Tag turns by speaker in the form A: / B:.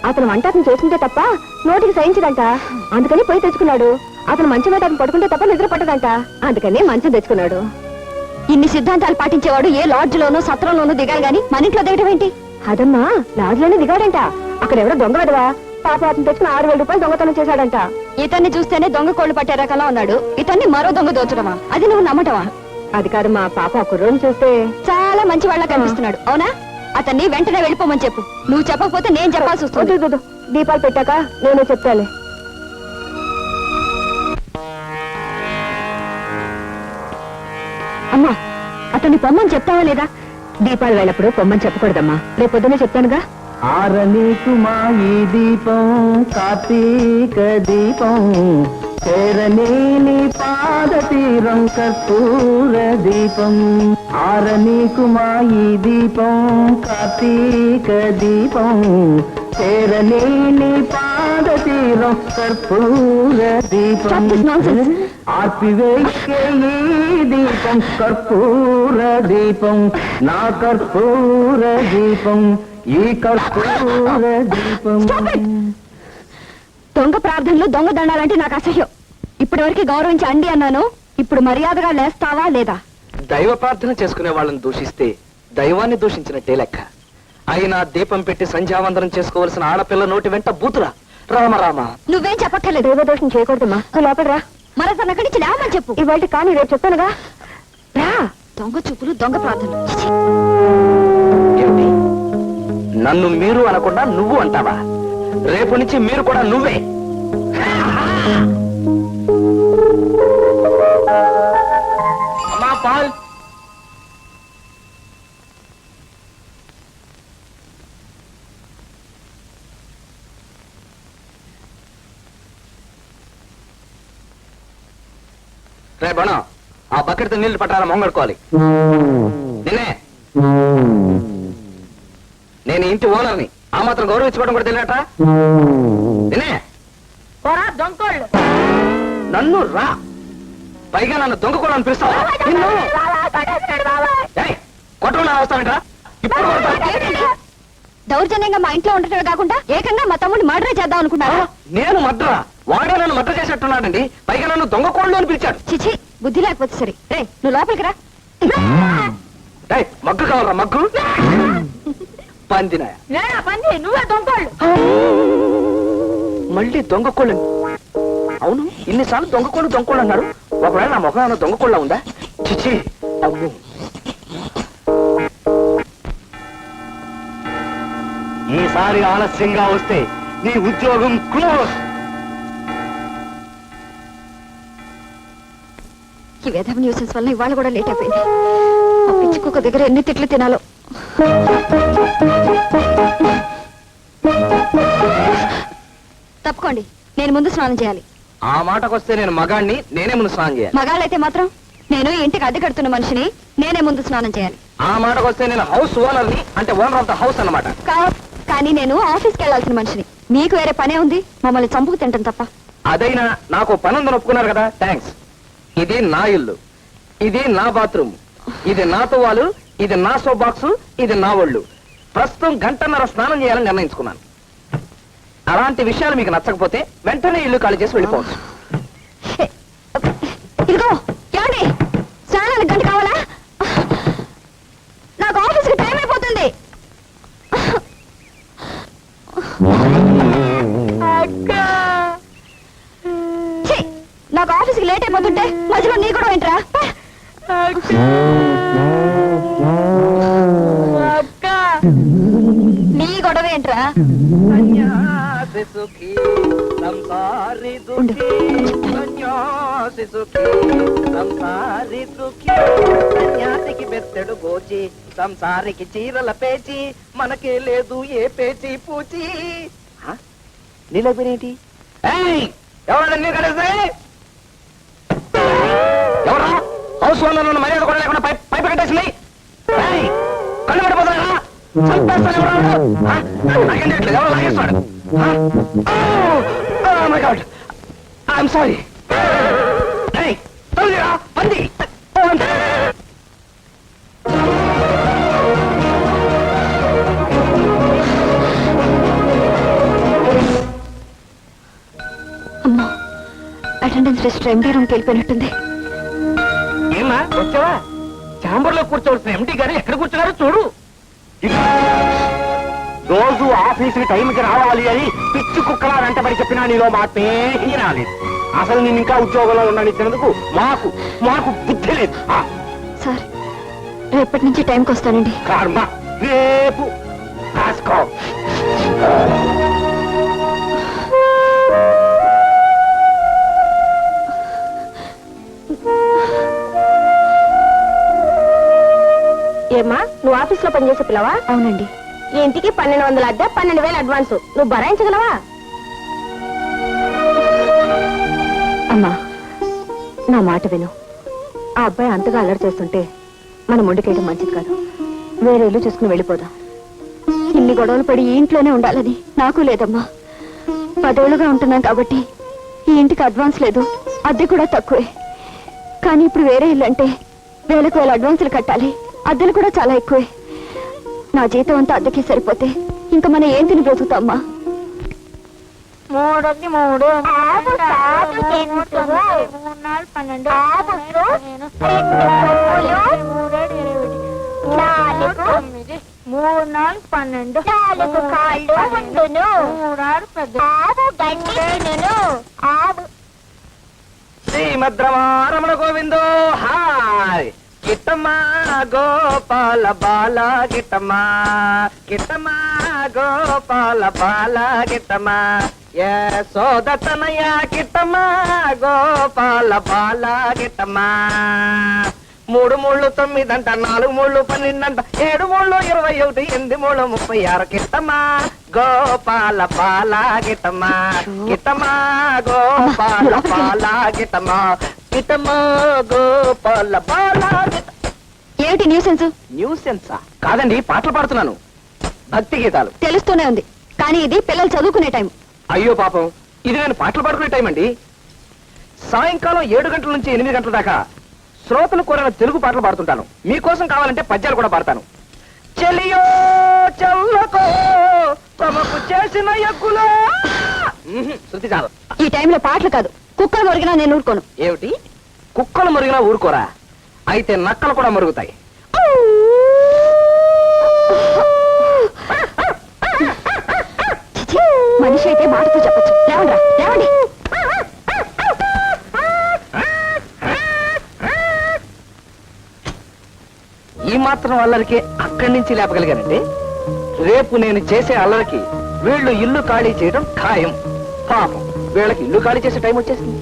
A: అతను వంట అతను చేస్తుంటే తప్ప నోటికి సహించదంట. అందుకని పోయి తెచ్చుకున్నాడు. అతను మంచం మీద అతను పడుకుంటే తప్ప నిద్ర పట్టదంట. అందుకని మంచం తెచ్చుకున్నాడు. ఇన్ని సిద్ధాంతాలు పాటించేవాడు ఏ లాడ్జ్ లోనో సత్రంలోనూ దిగాలి గాని మన ఇంట్లో దిగడం ఏంటి? అదమ్మా లాడ్జ్ లోనే దిగాడంట. అక్కడ ఎవరో దొంగ విడవా పాప అతను తెచ్చుకుని 6,000 రూపాయలు దొంగతనం చేశాడంట. ఇతన్ని చూస్తేనే దొంగ కోళ్లు పట్టే రకంలా ఉన్నాడు. ఇతన్ని మరో దొంగ దోచడమా? అది నువ్వు నమ్మటమా? అది కాదు మా పాప కుర్రోని చూస్తే చాలా మంచి వాళ్ళ కనిపిస్తున్నాడు. అవునా? అతన్ని వెంటనే వెళ్ళిపోమని చెప్పు. నువ్వు చెప్పకపోతే నేను చెప్పాల్సి వస్తుంది. దీపాలు పెట్టాక నేను చెప్తాలే. అమ్మా అతన్ని పొమ్మని చెప్తావా లేదా? దీపాలు వెళ్ళప్పుడు పొమ్మని చెప్పకూడదమ్మా. రేపు పొద్దునే చెప్తానుగా.
B: ఆరనీకు మా ఈ దీపం కార్తీక దీపం చేరనేని పాదతీరం కర్పూర దీపం. ఆరనీకు మా ఈ దీపం కార్తీక దీపం చేరనేని పాదతీరం కర్పూర దీపం. ఆర్పివేకే ఈ దీపం కర్పూర దీపం నా కర్పూర దీపం ఈ కర్పూర దీపం.
A: దొంగ ప్రార్థనలు దొంగ దండాలంటే నాకు అసహ్యం. ఇప్పటి వరకు గౌరవించి అండి అన్నాను. ఇప్పుడు మర్యాదగా లేస్తావా లేదా?
C: దైవ ప్రార్థన చేసుకునే వాళ్ళని దూషిస్తే దైవాన్ని దూషించినట్టే లెక్క. అయినా దీపం పెట్టి సంధ్యావందనం చేసుకోవలసిన ఆడపిల్ల నోటి వెంట బూతురా. రామరామ
A: నువ్వేం చెప్పక్కర్లేదు. దైవ దోషం చేయకూడదమ్మా. లోపల రా. మరొకరిని అక్కడి నుంచి లేవమని చెప్పు. ఇవాళ కానీ రేపు చెప్పానుగా. రా. దొంగ చూపులు దొంగ ప్రార్థనలు.
C: ఏమిటి? నన్ను మీరు అనకుండా నువ్వు అంటావా? రేపు నుంచి మీరు కూడా నువ్వే. అమ్మా పాల్. రే బణం, ఆ బకెట్తో నీళ్లు పట్టాల మొంగడుకోవాలి. నిన్నే నేను ఇంటి ఓనర్ని. ఆ మాత్రం గౌరవించుకోవడం కూడా తెలియట. నిన్నే
A: దొంగోళ్ళు
C: నన్ను రా. పైగా నన్ను దొంగ కూడా అనిపిస్తావా? కొట్టకుండా వస్తావేంట్రా? ఇప్పుడు
A: దౌర్జన్యంగా మా ఇంట్లో ఉండటమే కాకుండా ఏకంగా మా తమ్ముడిని మర్డర్ చేద్దాం అనుకున్నారా?
C: నేను మడ్రా? వాడే నన్ను మడ్ర చేసేట్టున్నాడండి. పైగా నన్ను దొంగ కోళ్ళు అని పిలిచాడు.
A: చిచి బుద్ధి లేకపోతే సరే. రే నువ్వు లోపలికి రా.
C: మగ్గు కావాలా? మగ్గు పందిన
A: నువ్వే దొంగోళ్ళు.
C: మళ్ళీ దొంగ కోళ్ళు. అవును, ఇన్నిసార్లు దొంగ కోళ్ళు అన్నాడు. ఒకవేళ నా ముఖం ఏమైనా దొంగ కోళ్ళ ఉందా? చిచి అమ్ము. ఈసారి ఆలస్యంగా వస్తే నీ ఉద్యోగం క్లోజ్.
A: ఈ వేధవ న్యూసెన్స్ వల్ల ఇవాళ కూడా లేట్ అయిపోయింది. ఆ పిచ్చి కుక్క దగ్గర ఎన్ని తిట్లు తినాలో. తప్పుకోండి, నేను ముందు స్నానం చేయాలి.
C: ఆ మాటకొస్తే నేను మగాణ్ణి. నేనే ముందు స్నానం చేయాలి.
A: మగాళ్ళైతే మాత్రం నేను ఇంటికి అద్దె కడుతున్న మనిషిని. నేనే ముందు స్నానం చేయాలి.
C: ఆ మాటకొస్తే నేను హౌస్ ఓనర్ని. అంటే ఓనర్ ఆఫ్ ద హౌస్ అన్నమాట.
A: కానీ నేను ఆఫీస్కి వెళ్లాల్సిన మనిషిని. మీకు వేరే పనే ఉంది మమ్మల్ని చంపుకు తింటాం తప్ప.
C: అదైనా నాకు పనుందని ఒప్పుకున్నారు కదా, థ్యాంక్స్. ఇది నా ఇల్లు, ఇది నా బాత్రూమ్, ఇది నా తువ్వాలు, ఇది నా సోప్ బాక్స్, ఇది నా ఒళ్ళు. ప్రస్తుతం 1.5 గంటన్నర స్నానం చేయాలని నిర్ణయించుకున్నాను. అలాంటి విషయాలు మీకు నచ్చకపోతే వెంటనే ఇల్లు ఖాళీ చేసి వెళ్ళిపోవచ్చు.
A: ఇదిగో ఏమండి, స్నానానికి 1 గంట కావాలా? నాకు ఆఫీస్కి టైం అయిపోతుంది. నాకు ఆఫీస్కి లేట్ అయిపోతుంటే మధ్యలో నీ కూడా ఏంట్రా? నీ గొడవ ఏంట్రా?
C: సన్యాసికి బెత్తెడు గోచి, సంసారికి చీరల పేచి, మనకే లేదు ఏ పేచి పూచి. నీలో పేరేంటి? ఎవరండి కలిసి? ఎవరా హౌస్ ఓనర్ మర్యాద కూడా లేకుండా పైపు కట్టేసింది? కళ్ళు పడిపోతున్నా నాకేంటి ఎవరు లాగేస్తాడు? I'm sorry. పంది
A: అటెండెన్స్ రిజిస్టర్ ఎండీ రూమ్కి వెళ్ళిపోయినట్టుంది.
C: ఏమా వచ్చావా? ఛాంబర్ లో కూర్చోవలసిన ఎండి గారు ఎక్కడ కూర్చున్నారో చూడు. రోజు ఆఫీసుకి టైంకి రావాలి అని పిచ్చి కుక్కలా వెంటబడి చెప్పినా నీలో మాత్రమే రాలేదు. అసలు నేను ఇంకా ఉద్యోగంలో ఉండనిచ్చినందుకు మాకు మాకు బుద్ధి లేదు.
A: సార్, రేపటి నుంచి టైంకి వస్తానండి.
C: కర్మ రేపు రాసుకో.
A: ఏమ్మా, నువ్వు ఆఫీస్లో పనిచేసే పిల్లవా? అవునండి. ఇంటికి 1200 అద్దె, 12,000 అడ్వాన్స్. నువ్వు భరాయించగలవా? అమ్మా, నా మాట విను. ఆ అబ్బాయి అంతగా అల్లరి చేస్తుంటే మనం మొండికేయడం మంచిది కాదు. వేరే ఇల్లు చూసుకుని వెళ్ళిపోదాం. ఇన్ని గొడవలు పడి ఈ ఇంట్లోనే ఉండాలని నాకు లేదమ్మా. 10 ఏళ్లుగా ఉంటున్నాం కాబట్టి ఈ ఇంటికి అడ్వాన్స్ లేదు, అద్దె కూడా తక్కువే. కానీ ఇప్పుడు వేరే ఇల్లు అంటే వేలకు వేల అడ్వాన్సులు కట్టాలి, అద్దెలు కూడా చాలా ఎక్కువే. నా జీతం అంతా అద్దెకి సరిపోతే ఇంకా మనం ఏం తిని బ్రతుకుతామ్మా?
D: 3 3 ఆపు సాపు చెంటు 3 4 12 ఆపు 2 4 12 4 కాళ్ళు ఉండును 3 6 ఆపు గంటి తినును ఆపు.
C: శ్రీమద్రమారమణ గోవిందో హాయ్. గిట్టమ్మా గోపాల బాల గిట్టమ్మా, గిట్టమ్మా గోపాల బాల గిట్టమ్మా, యశోదతనయ గిట్టమ్మా గోపాల బాల గిట్టమ్మా. 3 3 9 అంట, 4 3 12 అంట, 7 3 21, 8 3 36 గిట్టమ్మా గోపాల బాల గిట్టమ్మా, గిట్టమ్మా గోపాల బాల గిట్టమ్మా, గిట్టమ్మా గోపాల బాల.
A: ఏమిటి న్యూసెన్స్?
C: న్యూసెన్సా? కాదండి, పాటలు పాడుతున్నాను, భక్తి గీతాలు.
A: తెలుస్తూనే ఉంది, కానీ ఇది పిల్లలు చదువుకునే టైం.
C: అయ్యో పాపం, ఇది నేను పాటలు పాడుకునే టైం అండి. సాయంకాలం 7 గంటల నుంచి 8 గంటల దాకా శ్రోతలు కోరిన తెలుగు పాటలు పాడుతుంటాను. మీకోసం కావాలంటే పద్యాలు కూడా పాడతాను. చెలియో చల్లకో తమకు చేసిన ఎగ్గులో. శృతి చాలు.
A: ఈ టైంలో పాటలు కాదు, కుక్కలు మొరిగినా నేను ఊరుకోను.
C: ఏమిటి, కుక్కలు మురిగినా ఊరుకోరా? అయితే నక్కలు కూడా మురుగుతాయి.
A: చిచి, మనిషి అయితే మాటతో చెప్పచ్చు. లేవండి, లేవండి.
C: ఈ మాత్రం అల్లరికి అక్కడి నుంచి లేపగలిగానంటే రేపు నేను చేసే అల్లరికి వీళ్ళు ఇల్లు ఖాళీ చేయడం ఖాయం. పాపం, వీళ్ళకి ఇల్లు ఖాళీ చేసే టైం వచ్చేసింది.